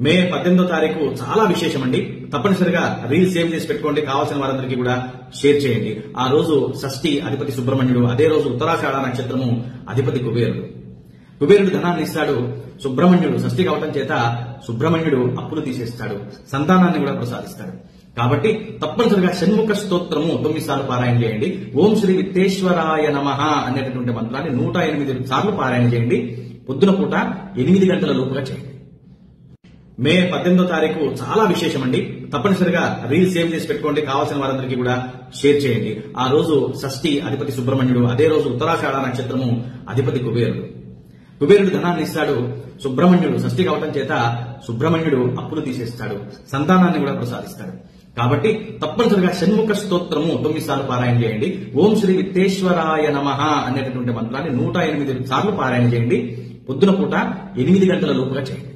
మే 18వ తారీఖు చాలా విశేషం అండి. తప్పనిసరిగా రీల్ సేవ్ చేసి పెట్టుకోండి. కావాల్సిన వారందరికీ కూడా షేర్ చేయండి. ఆ రోజు షష్ఠి అధిపతి సుబ్రహ్మణ్యుడు, అదే రోజు ఉత్తరాషాఢ నక్షత్రము అధిపతి కుబేరుడు. కుబేరుడు ధనాన్ని ఇస్తాడు, సుబ్రహ్మణ్యుడు షష్ఠి కావటం చేత సుబ్రహ్మణ్యుడు అప్పులు తీసేస్తాడు, సంతానాన్ని కూడా ప్రసాదిస్తాడు. కాబట్టి తప్పనిసరిగా షణ్ముఖ స్తోత్రము 9 సార్లు పారాయణ చేయండి. ఓం శ్రీ విత్తేశ్వరాయ నమః అనేటటువంటి మంత్రాన్ని 108 సార్లు పారాయణ చేయండి. పొద్దున పూట 8 గంటల లోపుగా చేయండి. మే 18వ తారీఖు చాలా విశేషం అండి. తప్పనిసరిగా రీల్ సేవ్ చేసి పెట్టుకోండి. కావాల్సిన వారందరికీ కూడా షేర్ చేయండి. ఆ రోజు షష్ఠి అధిపతి సుబ్రహ్మణ్యుడు, అదే రోజు ఉత్తరాషాఢ నక్షత్రము అధిపతి కుబేరుడు. కుబేరుడు ధనాన్ని ఇస్తాడు, సుబ్రహ్మణ్యుడు షష్ఠి కావటం చేత సుబ్రహ్మణ్యుడు అప్పులు తీసేస్తాడు, సంతానాన్ని కూడా ప్రసాదిస్తాడు. కాబట్టి తప్పనిసరిగా షణ్ముఖ స్తోత్రము 9 సార్లు పారాయణ చేయండి. ఓం శ్రీ విత్తేశ్వరాయ నమః అనేటటువంటి మంత్రాన్ని 108 సార్లు పారాయణ చేయండి. పొద్దున పూట 8 గంటల లోపుగా చేయండి.